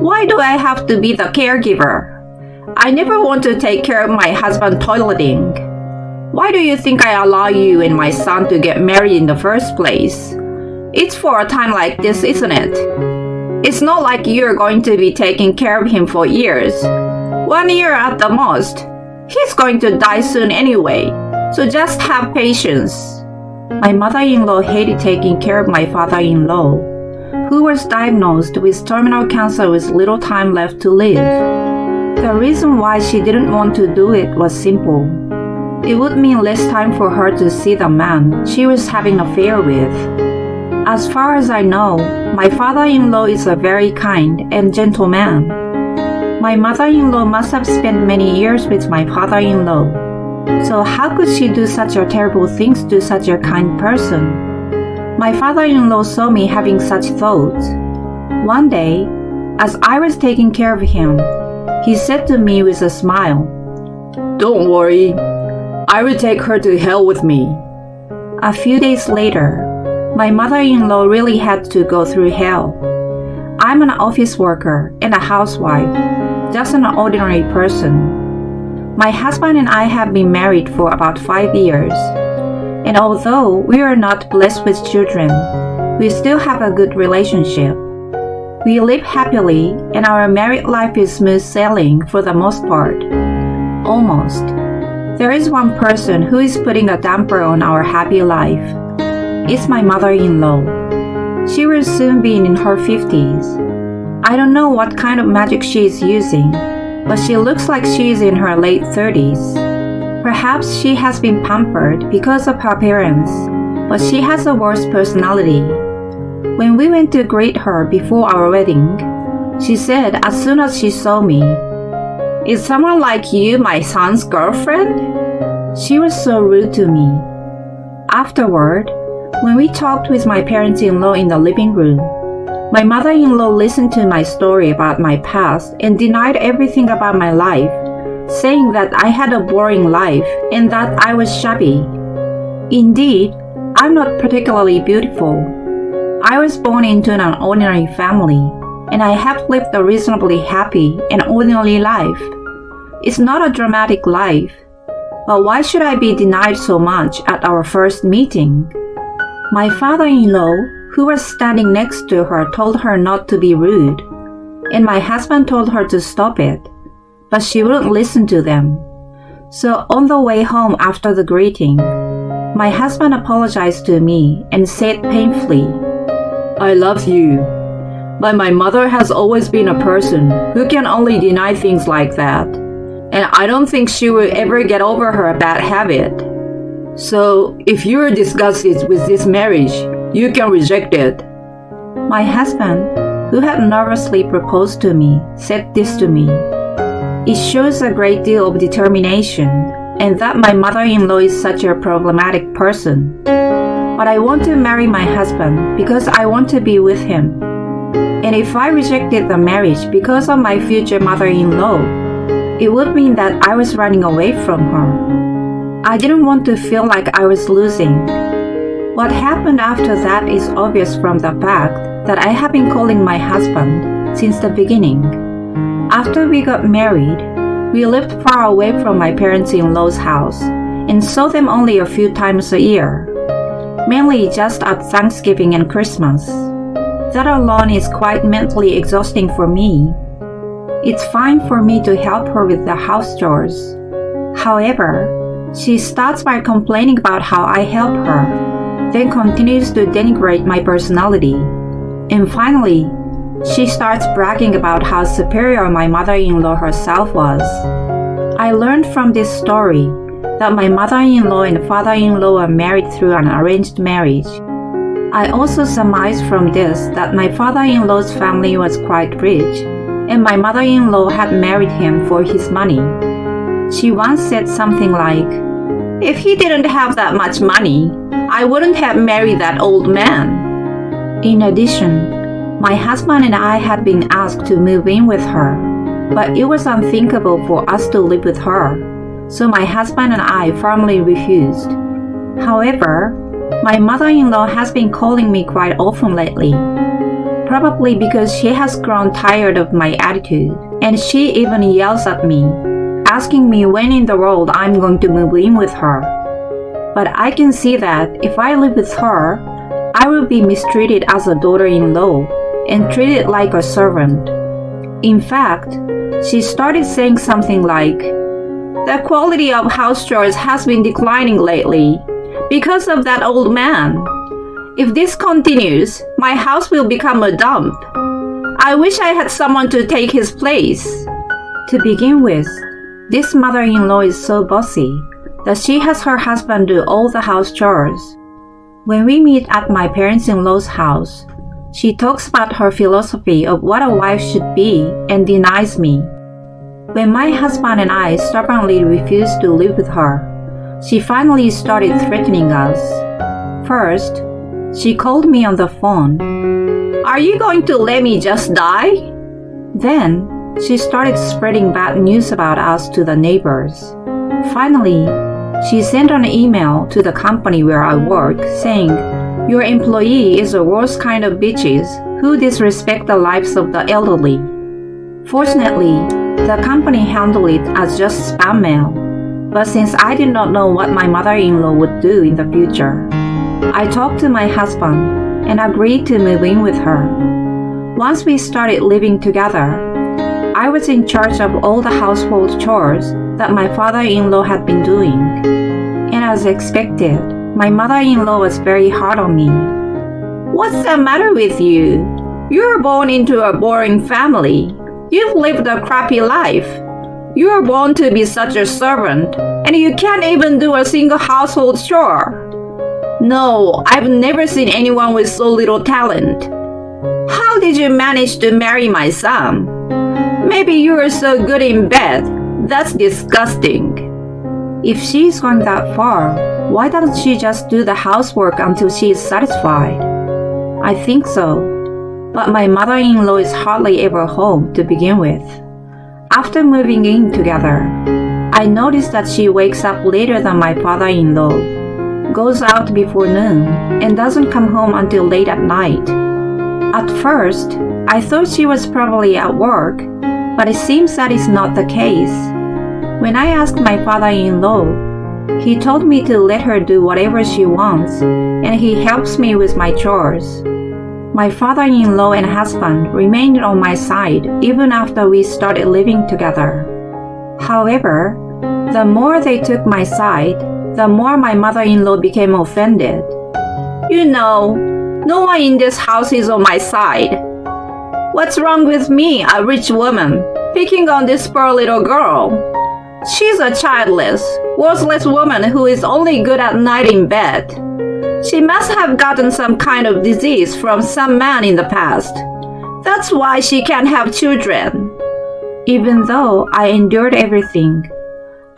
Why do I have to be the caregiver? I never want to take care of my husband toileting. Why do you think I allow you and my son to get married in the first place? It's for a time like this, isn't it? It's not like you're going to be taking care of him for years. 1 year at the most. He's going to die soon anyway, so just have patience. My mother-in-law hated taking care of my father-in-law, who was diagnosed with terminal cancer with little time left to live. The reason why she didn't want to do it was simple. It would mean less time for her to see the man she was having an affair with. As far as I know, my father-in-law is a very kind and gentle man. My mother-in-law must have spent many years with my father-in-law. So how could she do such a terrible things to such a kind person? My father-in-law saw me having such thoughts. One day, as I was taking care of him, he said to me with a smile, "Don't worry, I will take her to hell with me." A few days later, my mother-in-law really had to go through hell. I'm an office worker and a housewife, just an ordinary person. My husband and I have been married for about 5 years. And although we are not blessed with children, we still have a good relationship. We live happily and our married life is smooth sailing for the most part. Almost. There is one person who is putting a damper on our happy life. It's my mother-in-law. She will soon be in her 50s. I don't know what kind of magic she is using, but she looks like she is in her late 30s. Perhaps she has been pampered because of her parents, but she has a worse personality. When we went to greet her before our wedding, she said as soon as she saw me, "Is someone like you my son's girlfriend?" She was so rude to me. Afterward, when we talked with my parents-in-law in the living room, my mother-in-law listened to my story about my past and denied everything about my life, saying that I had a boring life and that I was shabby. Indeed, I'm not particularly beautiful. I was born into an ordinary family, and I have lived a reasonably happy and ordinary life. It's not a dramatic life, but why should I be denied so much at our first meeting? My father-in-law, who was standing next to her, told her not to be rude, and my husband told her to stop it, but she wouldn't listen to them. So on the way home after the greeting, my husband apologized to me and said painfully, "I love you, but my mother has always been a person who can only deny things like that, and I don't think she will ever get over her bad habit. So if you are disgusted with this marriage, you can reject it." My husband, who had nervously proposed to me, said this to me. It shows a great deal of determination, and that my mother-in-law is such a problematic person. But I want to marry my husband because I want to be with him. And if I rejected the marriage because of my future mother-in-law, it would mean that I was running away from her. I didn't want to feel like I was losing. What happened after that is obvious from the fact that I have been calling my husband since the beginning. After we got married, we lived far away from my parents-in-law's house and saw them only a few times a year, mainly just at Thanksgiving and Christmas. That alone is quite mentally exhausting for me. It's fine for me to help her with the house chores. However, she starts by complaining about how I help her, then continues to denigrate my personality. And finally, she starts bragging about how superior my mother-in-law herself was. I learned from this story that my mother-in-law and father-in-law are married through an arranged marriage. I also surmised from this that my father-in-law's family was quite rich, and my mother-in-law had married him for his money. She once said something like, "If he didn't have that much money, I wouldn't have married that old man." In addition, my husband and I had been asked to move in with her, but it was unthinkable for us to live with her, so my husband and I firmly refused. However, my mother-in-law has been calling me quite often lately. probably because she has grown tired of my attitude, and she even yells at me, asking me when in the world I'm going to move in with her. But I can see that if I live with her, I will be mistreated as a daughter-in-law and treated like a servant. In fact, she started saying something like, "The quality of house chores has been declining lately because of that old man. If this continues, my house will become a dump. I wish I had someone to take his place." To begin with, this mother-in-law is so bossy that she has her husband do all the house chores. When we meet at my parents-in-law's house, she talks about her philosophy of what a wife should be and denies me. When my husband and I stubbornly refused to live with her, she finally started threatening us. First, she called me on the phone. "Are you going to let me just die?" Then, she started spreading bad news about us to the neighbors. Finally, she sent an email to the company where I work saying, "Your employee is the worst kind of bitches who disrespect the lives of the elderly." Fortunately, the company handled it as just spam mail, but since I did not know what my mother-in-law would do in the future, I talked to my husband and agreed to move in with her. Once we started living together, I was in charge of all the household chores that my father-in-law had been doing. And as expected, my mother-in-law was very hard on me. "What's the matter with you? You're born into a boring family. You've lived a crappy life. You're born to be such a servant, and you can't even do a single household chore. No, I've never seen anyone with so little talent. How did you manage to marry my son? Maybe you are so good in bed. That's disgusting." If she's going that far, why doesn't she just do the housework until she is satisfied? I think so, but my mother-in-law is hardly ever home to begin with. After moving in together, I noticed that she wakes up later than my father-in-law, goes out before noon, and doesn't come home until late at night. At first, I thought she was probably at work, but it seems that is not the case. When I asked my father-in-law, he told me to let her do whatever she wants, and he helps me with my chores. My father-in-law and husband remained on my side even after we started living together. However, the more they took my side, the more my mother-in-law became offended. "You know, no one in this house is on my side. What's wrong with me, a rich woman, picking on this poor little girl? She's a childless, worthless woman who is only good at night in bed. She must have gotten some kind of disease from some man in the past. That's why she can't have children." Even though I endured everything,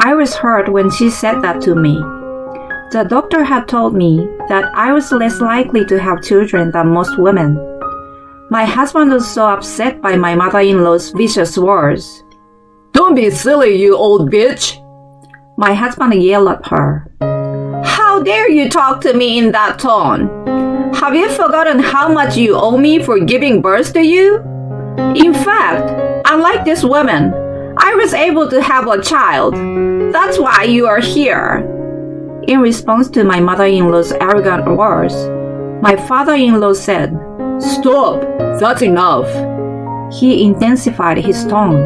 I was hurt when she said that to me. The doctor had told me that I was less likely to have children than most women. My husband was so upset by my mother-in-law's vicious words. "Don't be silly, you old bitch!" My husband yelled at her. "How dare you talk to me in that tone? Have you forgotten how much you owe me for giving birth to you? In fact, unlike this woman, I was able to have a child. That's why you are here." In response to my mother-in-law's arrogant words, my father-in-law said, "Stop, that's enough." He intensified his tone.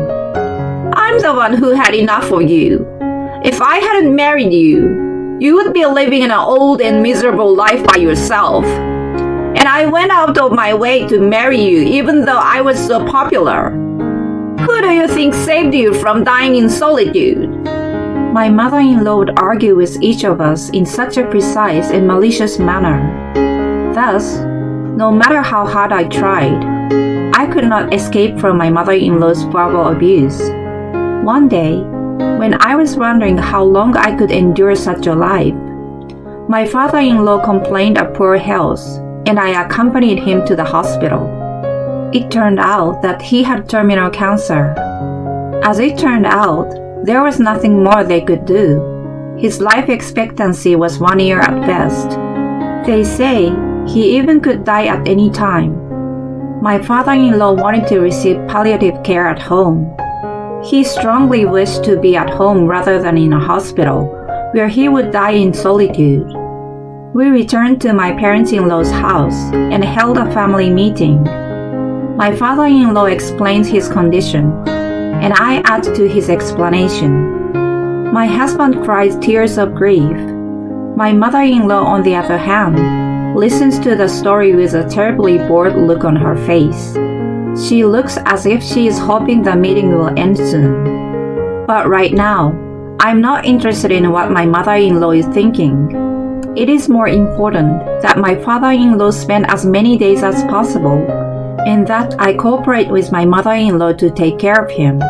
"I'm the one who had enough of you. If I hadn't married you, you would be living an old and miserable life by yourself. And I went out of my way to marry you even though I was so popular. Who do you think saved you from dying in solitude?" My mother-in-law would argue with each of us in such a precise and malicious manner. Thus, no matter how hard I tried, I could not escape from my mother-in-law's verbal abuse. One day, when I was wondering how long I could endure such a life, my father-in-law complained of poor health, and I accompanied him to the hospital. It turned out that he had terminal cancer. As it turned out, there was nothing more they could do. His life expectancy was 1 year at best. They say he even could die at any time. My father-in-law wanted to receive palliative care at home. He strongly wished to be at home rather than in a hospital, where he would die in solitude. We returned to my parents-in-law's house and held a family meeting. My father-in-law explained his condition, and I added to his explanation. My husband cried tears of grief. My mother-in-law, on the other hand, listens to the story with a terribly bored look on her face. She looks as if she is hoping the meeting will end soon. But right now, I'm not interested in what my mother-in-law is thinking. It is more important that my father-in-law spend as many days as possible, and that I cooperate with my mother-in-law to take care of him.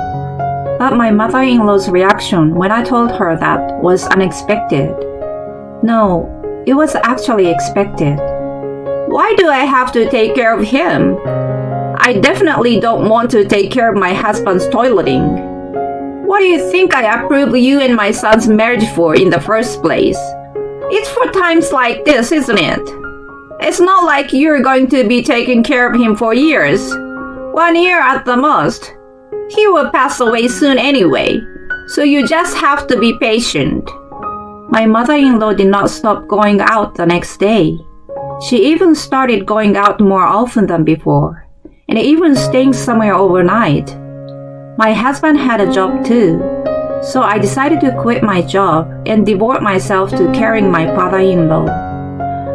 But my mother-in-law's reaction when I told her that was unexpected. No, it was actually expected. Why do I have to take care of him? I definitely don't want to take care of my husband's toileting. What do you think I approved you and my son's marriage for in the first place? It's for times like this, isn't it? It's not like you're going to be taking care of him for years. 1 year at the most. He will pass away soon anyway, so you just have to be patient. My mother-in-law did not stop going out the next day. She even started going out more often than before, and even staying somewhere overnight. My husband had a job too, so I decided to quit my job and devote myself to caring my father-in-law.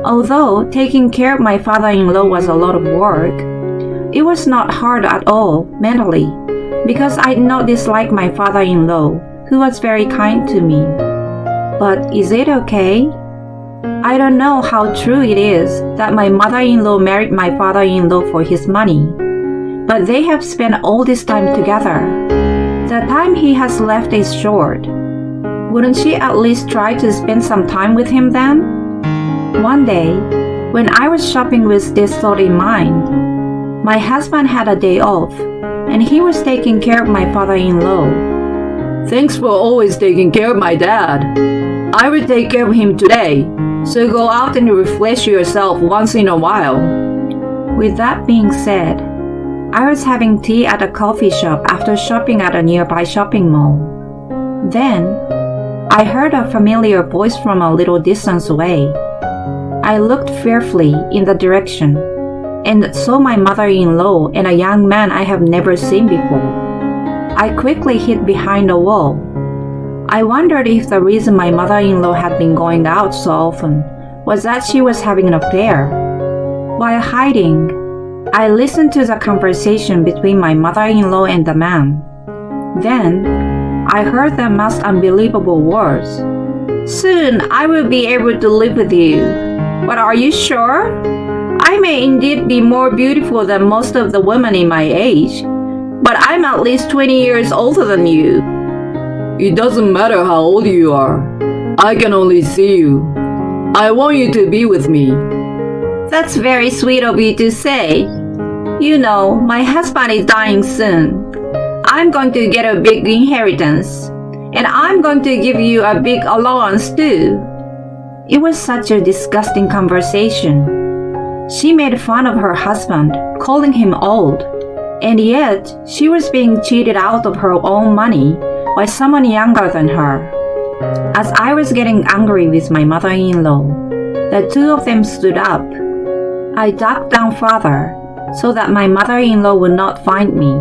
Although taking care of my father-in-law was a lot of work, it was not hard at all mentally, because I did not dislike my father-in-law, who was very kind to me. But is it okay? I don't know how true it is that my mother-in-law married my father-in-law for his money, but they have spent all this time together. The time he has left is short. Wouldn't she at least try to spend some time with him then? One day, when I was shopping with this thought in mind, my husband had a day off, and he was taking care of my father-in-law. Thanks for always taking care of my dad. I will take care of him today, so go out and refresh yourself once in a while. With that being said, I was having tea at a coffee shop after shopping at a nearby shopping mall. Then, I heard a familiar voice from a little distance away. I looked fearfully in the direction and saw my mother-in-law and a young man I have never seen before. I quickly hid behind a wall. I wondered if the reason my mother-in-law had been going out so often was that she was having an affair. While hiding, I listened to the conversation between my mother-in-law and the man. Then, I heard the most unbelievable words. Soon I will be able to live with you. But are you sure? I may indeed be more beautiful than most of the women in my age, but I'm at least 20 years older than you. It doesn't matter how old you are. I can only see you. I want you to be with me. That's very sweet of you to say. You know, my husband is dying soon. I'm going to get a big inheritance, and I'm going to give you a big allowance too. It was such a disgusting conversation. She made fun of her husband, calling him old, and yet she was being cheated out of her own money by someone younger than her. As I was getting angry with my mother-in-law, the two of them stood up. I ducked down farther so that my mother-in-law would not find me.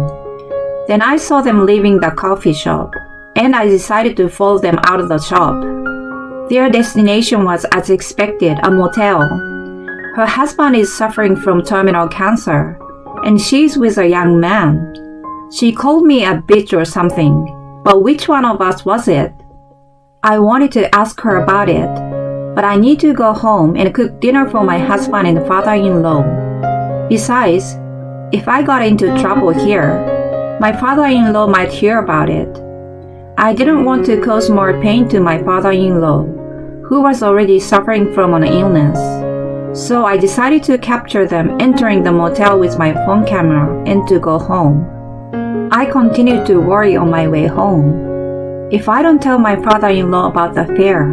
Then I saw them leaving the coffee shop, and I decided to follow them out of the shop. Their destination was, as expected, a motel. Her husband is suffering from terminal cancer, and she's with a young man. She called me a bitch or something, but which one of us was it? I wanted to ask her about it, but I need to go home and cook dinner for my husband and father-in-law. Besides, if I got into trouble here, my father-in-law might hear about it. I didn't want to cause more pain to my father-in-law, who was already suffering from an illness. So I decided to capture them entering the motel with my phone camera and to go home. I continued to worry on my way home. If I don't tell my father-in-law about the affair,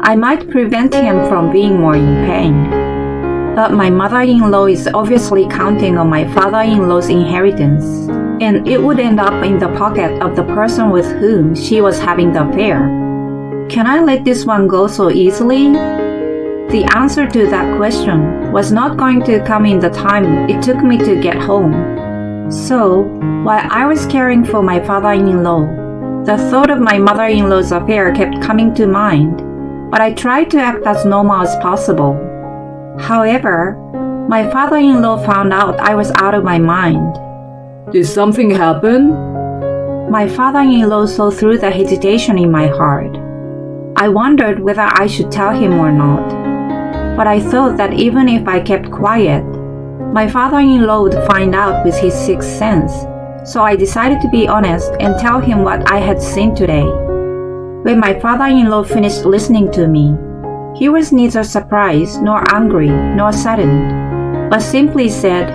I might prevent him from being more in pain. But my mother-in-law is obviously counting on my father-in-law's inheritance, and it would end up in the pocket of the person with whom she was having the affair. Can I let this one go so easily? The answer to that question was not going to come in the time it took me to get home. So, while I was caring for my father-in-law, the thought of my mother-in-law's affair kept coming to mind, but I tried to act as normal as possible. However, my father-in-law found out I was out of my mind. Did something happen? My father-in-law saw through the hesitation in my heart. I wondered whether I should tell him or not, but I thought that even if I kept quiet, my father-in-law would find out with his sixth sense, so I decided to be honest and tell him what I had seen today. When my father-in-law finished listening to me, he was neither surprised nor angry nor saddened, but simply said,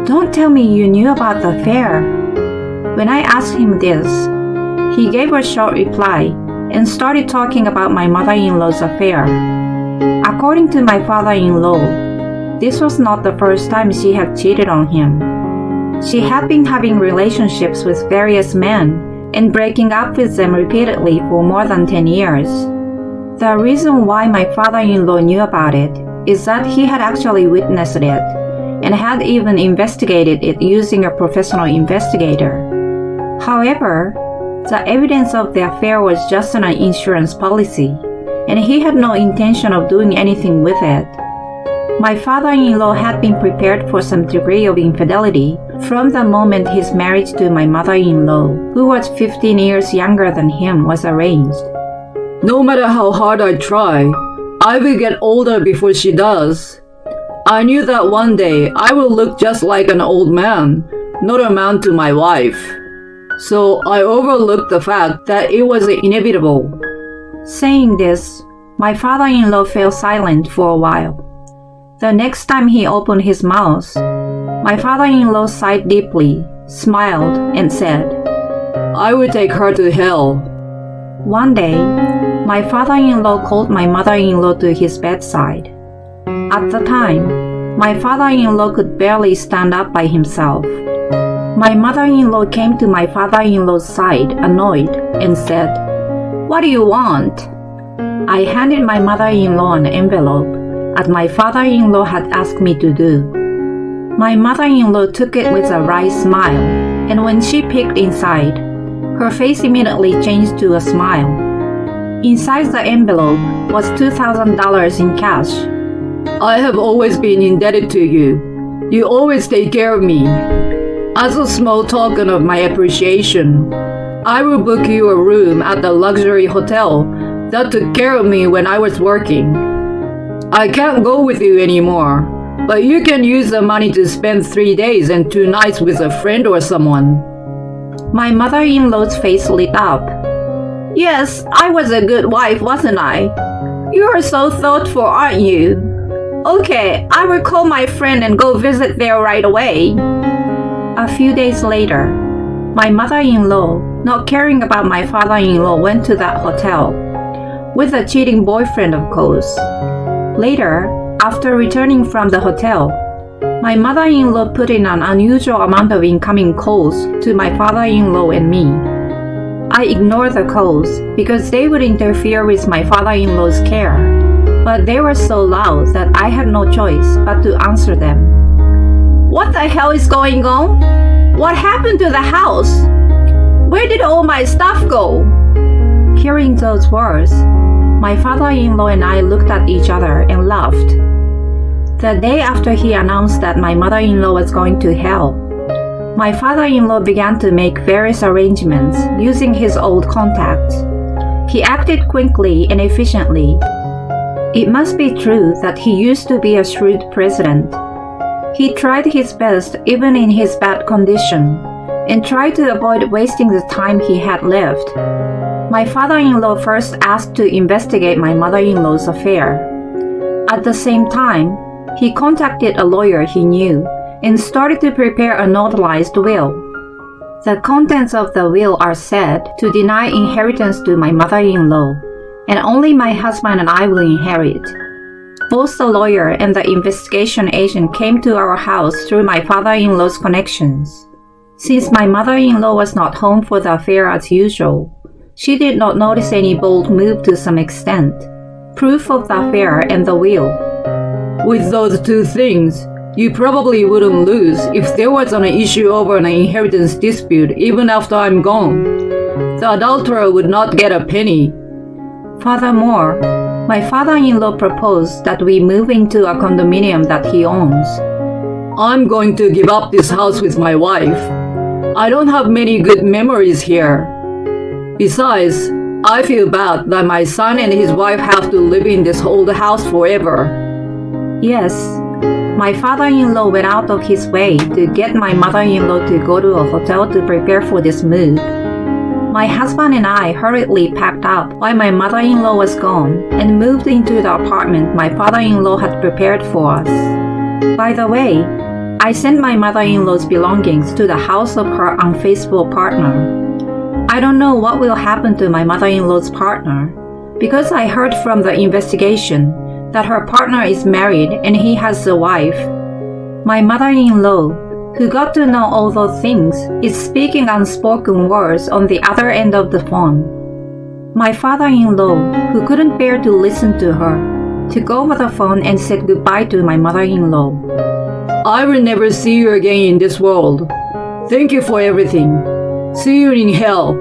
Don't tell me you knew about the affair." When I asked him this, he gave a short reply and started talking about my mother-in-law's affair. According to my father-in-law, this was not the first time she had cheated on him. She had been having relationships with various men and breaking up with them repeatedly for more than 10 years. The reason why my father-in-law knew about it is that he had actually witnessed it and had even investigated it using a professional investigator. However, the evidence of the affair was just an insurance policy, and he had no intention of doing anything with it. My father-in-law had been prepared for some degree of infidelity from the moment his marriage to my mother-in-law, who was 15 years younger than him, was arranged. No matter how hard I try, I will get older before she does. I knew that one day I will look just like an old man, not a man to my wife. So I overlooked the fact that it was inevitable. Saying this, my father-in-law fell silent for a while. The next time he opened his mouth, my father-in-law sighed deeply, smiled, and said, "I will take her to hell." One day, my father-in-law called my mother-in-law to his bedside. At the time, my father-in-law could barely stand up by himself. My mother-in-law came to my father-in-law's side, annoyed, and said, "What do you want?" I handed my mother-in-law an envelope, as my father-in-law had asked me to do. My mother-in-law took it with a wry smile, and when she peeked inside, her face immediately changed to a smile. Inside the envelope was $2,000 in cash. "I have always been indebted to you. You always take care of me. As a small token of my appreciation, I will book you a room at the luxury hotel that took care of me when I was working. I can't go with you anymore, but you can use the money to spend 3 days and 2 nights with a friend or someone." My mother-in-law's face lit up. "Yes, I was a good wife, wasn't I? You are so thoughtful, aren't you? Okay, I will call my friend and go visit there right away." A few days later, my mother-in-law, not caring about my father-in-law, went to that hotel. With a cheating boyfriend, of course. Later, after returning from the hotel, my mother-in-law put in an unusual amount of incoming calls to my father-in-law and me. I ignored the calls because they would interfere with my father-in-law's care, but they were so loud that I had no choice but to answer them. "What the hell is going on? What happened to the house? Where did all my stuff go?" Hearing those words, my father-in-law and I looked at each other and laughed. The day after he announced that my mother-in-law was going to hell, my father-in-law began to make various arrangements using his old contacts. He acted quickly and efficiently. It must be true that he used to be a shrewd president. He tried his best even in his bad condition and tried to avoid wasting the time he had left. My father-in-law first asked to investigate my mother-in-law's affair. At the same time, he contacted a lawyer he knew and started to prepare a notarized will. The contents of the will are said to deny inheritance to my mother-in-law, and only my husband and I will inherit. Both the lawyer and the investigation agent came to our house through my father-in-law's connections. Since my mother-in-law was not home for the affair as usual, she did not notice any bold move to some extent. Proof of the affair and the will. With those two things, you probably wouldn't lose if there was an issue over an inheritance dispute even after I'm gone. The adulterer would not get a penny. Furthermore, my father-in-law proposed that we move into a condominium that he owns. I'm going to give up this house with my wife. I don't have many good memories here. Besides, I feel bad that my son and his wife have to live in this old house forever. Yes, my father-in-law went out of his way to get my mother-in-law to go to a hotel to prepare for this move. My husband and I hurriedly packed up while my mother-in-law was gone and moved into the apartment my father-in-law had prepared for us. By the way, I sent my mother-in-law's belongings to the house of her unfaithful partner. I don't know what will happen to my mother-in-law's partner, because I heard from the investigation that her partner is married and he has a wife. My mother-in-law, who got to know all those things, is speaking unspoken words on the other end of the phone. My father-in-law, who couldn't bear to listen to her, took over the phone and said goodbye to my mother-in-law. I will never see you again in this world. Thank you for everything. See you in hell.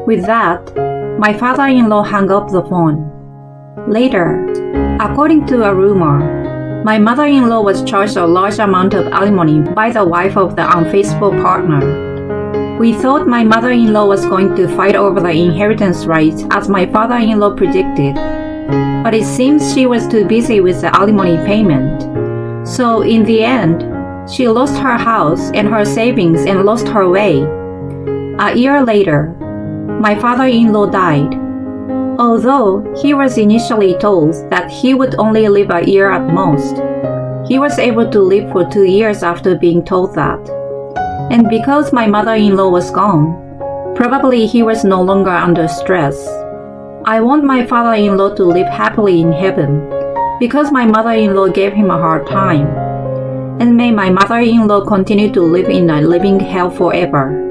With that, my father-in-law hung up the phone. Later, according to a rumor, my mother-in-law was charged a large amount of alimony by the wife of the unfaithful partner. We thought my mother-in-law was going to fight over the inheritance rights as my father-in-law predicted, but it seems she was too busy with the alimony payment. So in the end, she lost her house and her savings and lost her way. A year later, my father-in-law died. Although he was initially told that he would only live a year at most, he was able to live for 2 years after being told that. And because my mother-in-law was gone, probably he was no longer under stress. I want my father-in-law to live happily in heaven, because my mother-in-law gave him a hard time. And may my mother-in-law continue to live in a living hell forever.